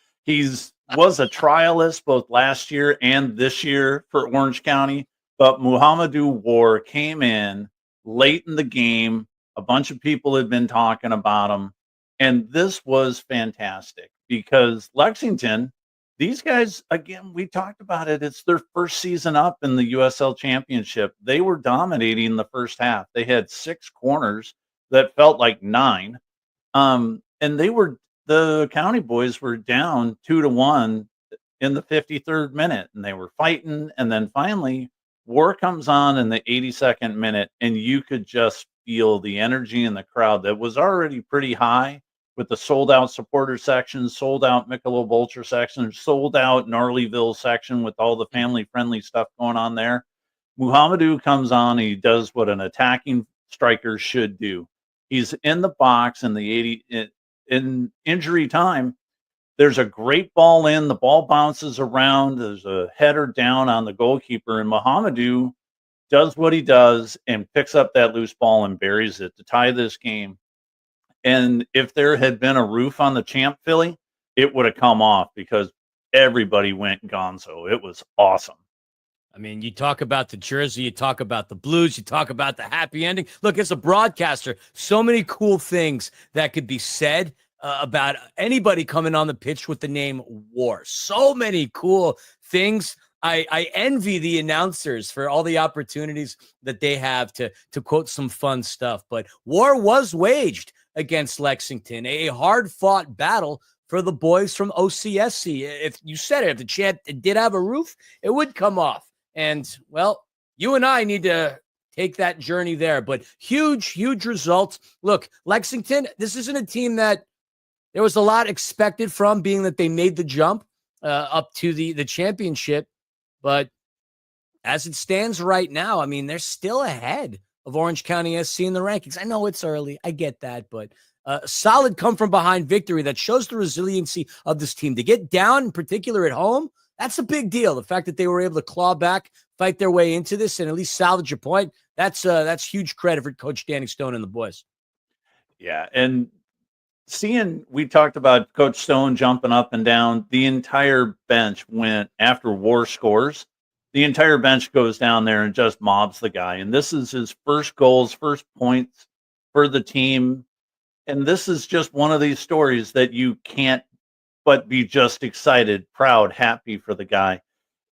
Was a trialist both last year and this year for Orange County, but Muhammadu War came in late in the game. A bunch of people had been talking about him, and this was fantastic because Lexington, these guys, again, we talked about it. It's their first season up in the USL Championship. They were dominating the first half. They had 6 corners that felt like 9. And the County boys were down 2-1 in the 53rd minute, and they were fighting. And then finally, War comes on in the 82nd minute, and you could just feel the energy in the crowd that was already pretty high, with the sold-out supporter section, sold-out Michelob Ultra section, sold-out Gnarlyville section with all the family-friendly stuff going on there. Muhammadu comes on, and he does what an attacking striker should do. He's in the box in injury time. There's a great ball in. The ball bounces around. There's a header down on the goalkeeper, and Muhammadu does what he does and picks up that loose ball and buries it to tie this game. And if there had been a roof on the champ Philly, it would have come off because everybody went gonzo. It was awesome. I mean, you talk about the jersey, you talk about the blues, you talk about the happy ending. Look, as a broadcaster, so many cool things that could be said about anybody coming on the pitch with the name War. So many cool things. I envy the announcers for all the opportunities that they have to quote some fun stuff. But war was waged against Lexington, a hard-fought battle for the boys from OCSC. If you said it, if the champ did have a roof, it would come off. And, well, you and I need to take that journey there. But huge results. Look, Lexington, this isn't a team that there was a lot expected from, being that they made the jump up to the championship. But as it stands right now, I mean, they're still ahead of Orange County SC in the rankings. I know it's early. I get that. But a solid come-from-behind victory that shows the resiliency of this team. To get down, in particular at home, that's a big deal. The fact that they were able to claw back, fight their way into this, and at least salvage a point, that's huge credit for Coach Danny Stone and the boys. Yeah, and we talked about Coach Stone jumping up and down. The entire bench went after War scores. The entire bench goes down there and just mobs the guy. And this is his first goals, first points for the team. And this is just one of these stories that you can't but be just excited, proud, happy for the guy.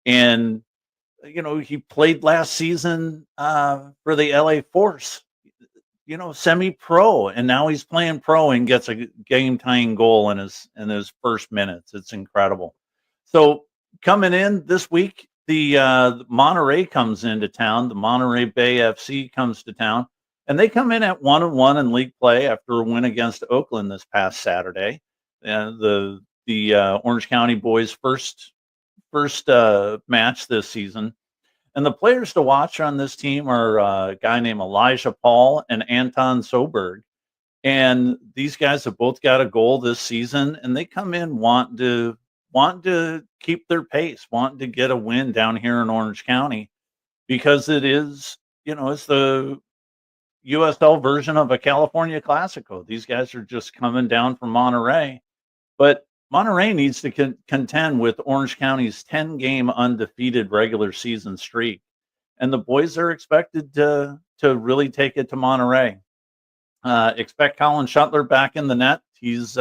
And, he played last season for the LA Force, semi-pro, and now he's playing pro and gets a game-tying goal in his first minutes. It's incredible. So coming in this week, the Monterey comes into town. The Monterey Bay FC comes to town, and they come in at 1-1 in league play after a win against Oakland this past Saturday. And the Orange County boys' first match this season. And the players to watch on this team are a guy named Elijah Paul and Anton Soberg. And these guys have both got a goal this season, and they come in wanting to keep their pace, wanting to get a win down here in Orange County, because it is, it's the USL version of a California Classico. These guys are just coming down from Monterey. But Monterey needs to contend with Orange County's 10-game undefeated regular season streak. And the boys are expected to really take it to Monterey. Expect Colin Shuttler back in the net. He's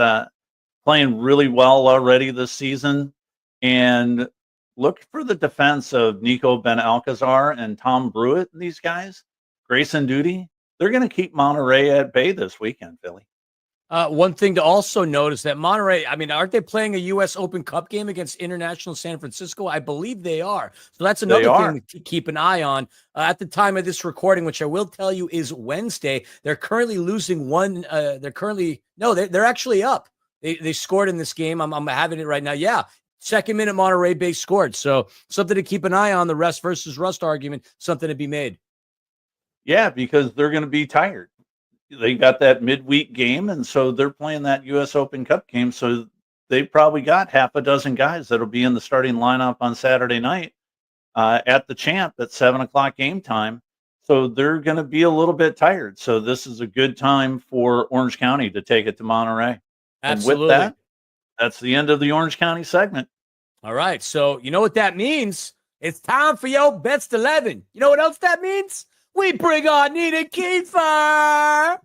playing really well already this season. And look for the defense of Nico Ben Alcazar and Tom Brewitt. These guys, Grayson Duty, they're going to keep Monterey at bay this weekend, Philly. One thing to also note is that Monterey, I mean, aren't they playing a U.S. Open Cup game against International San Francisco? I believe they are. So that's another thing to keep an eye on. At the time of this recording, which I will tell you is Wednesday, they're currently losing one. They're actually up. They scored in this game. I'm having it right now. Yeah. Second minute, Monterey Bay scored. So something to keep an eye on, the rest versus rust argument, something to be made. Yeah, because they're going to be tired. They got that midweek game, and so they're playing that U.S. Open Cup game. So they probably got half a dozen guys that'll be in the starting lineup on Saturday night at the Champ at 7:00 game time. So they're going to be a little bit tired. So this is a good time for Orange County to take it to Monterey. Absolutely. And with that, that's the end of the Orange County segment. All right. So you know what that means? It's time for your best 11. You know what else that means? We bring on Nina Kiefer.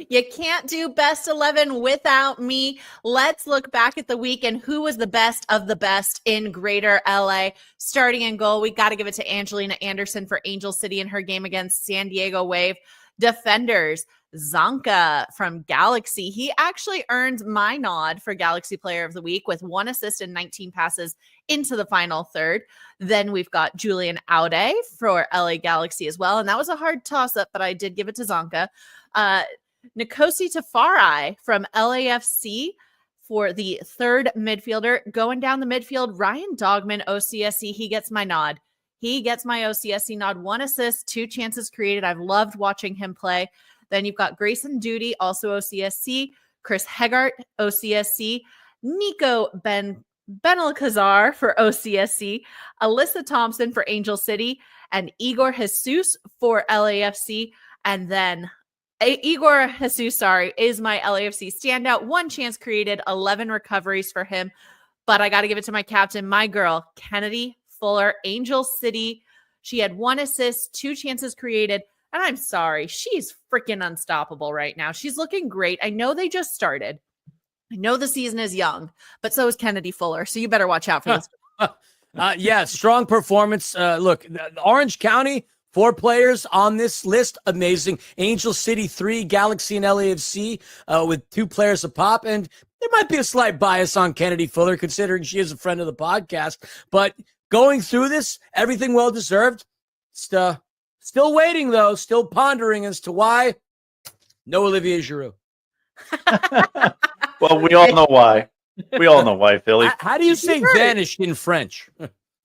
You can't do best 11 without me. Let's look back at the week and who was the best of the best in Greater LA. Starting in goal, we got to give it to Angelina Anderson for Angel City in her game against San Diego Wave. Defenders, Zonka from Galaxy. He actually earned my nod for Galaxy Player of the Week with 1 assist and 19 passes into the final third. Then we've got Julian Aude for LA Galaxy as well. And that was a hard toss-up, but I did give it to Zonka. Nkosi Tafari from LAFC for the third midfielder. Going down the midfield, Ryan Dogman, OCSC. He gets my nod. He gets my OCSC nod. 1 assist, 2 chances created. I've loved watching him play. Then you've got Grayson Duty, also OCSC. Chris Hegart, OCSC. Nico Benalcazar for OCSC. Alyssa Thompson for Angel City. And Igor Jesus for LAFC. And then Igor Jesus, is my LAFC standout. 1 chance created, 11 recoveries for him. But I got to give it to my captain, my girl, Kennedy Fuller, Angel City. She had 1 assist, 2 chances created. And I'm sorry, she's freaking unstoppable right now. She's looking great. I know they just started. I know the season is young, but so is Kennedy Fuller. So you better watch out for this. Yeah, strong performance. Look, Orange County, 4 players on this list. Amazing. Angel City, 3, Galaxy and LAFC with 2 players a pop. And there might be a slight bias on Kennedy Fuller considering she is a friend of the podcast. But going through this, everything well-deserved. Still waiting, though. Still pondering as to why no Olivier Giroud. Well, we all know why. We all know why, Philly. How do you say vanished in French?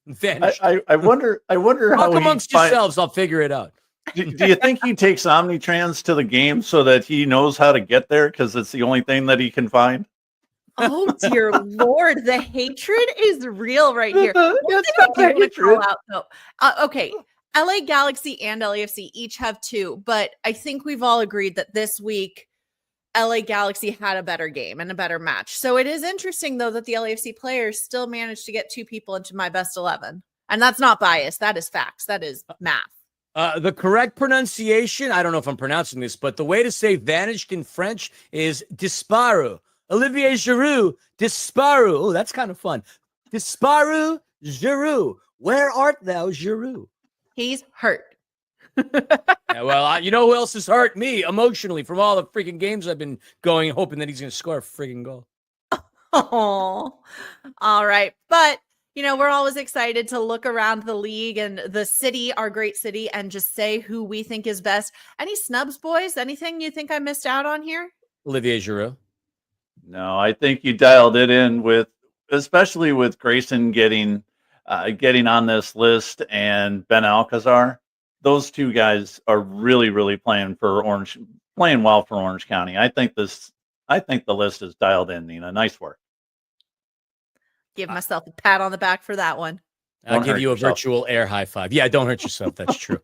Vanished. I wonder how Talk amongst yourselves. I'll figure it out. Do you think he takes Omnitrans to the game so that he knows how to get there because it's the only thing that he can find? Oh dear Lord, the hatred is real right here. It's not the hatred. Out, though. Okay, LA Galaxy and LAFC each have 2, but I think we've all agreed that this week LA Galaxy had a better game and a better match. So it is interesting, though, that the LAFC players still managed to get 2 people into my best 11. And that's not bias. That is facts. That is math. The correct pronunciation, I don't know if I'm pronouncing this, but the way to say vanished in French is disparu. Olivier Giroud, disparu. Oh, that's kind of fun. Disparu, Giroud. Where art thou, Giroud? He's hurt. Yeah, well, you know who else has hurt me emotionally from all the freaking games I've been going, hoping that he's going to score a freaking goal. Oh, all right. But, we're always excited to look around the league and the city, our great city, and just say who we think is best. Any snubs, boys? Anything you think I missed out on here? Olivier Giroud. No, I think you dialed it in especially with Grayson getting on this list and Ben Alcazar. Those 2 guys are really, really playing well for Orange County. I think the list is dialed in, Nina. Nice work. Give myself a pat on the back for that one. I'll give you a virtual air high five. Yeah, don't hurt yourself. That's true.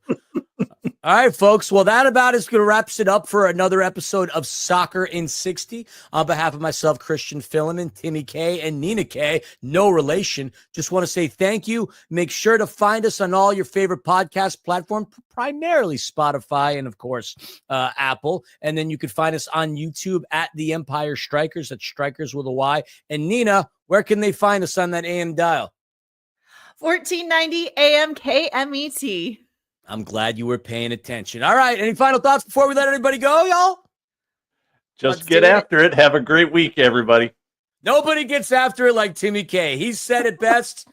All right, folks. Well, that about is going to wrap it up for another episode of Soccer in 60. On behalf of myself, Christian Filliman, Timmy K, and Nina K, no relation, just want to say thank you. Make sure to find us on all your favorite podcast platforms, primarily Spotify and, of course, Apple. And then you can find us on YouTube at The Empire Strykers. That's Strykers with a Y. And Nina, where can they find us on that AM dial? 1490 AM KMET. I'm glad you were paying attention. All right. Any final thoughts before we let everybody go, y'all? Just get after it. Have a great week, everybody. Nobody gets after it like Timmy K. He said it best.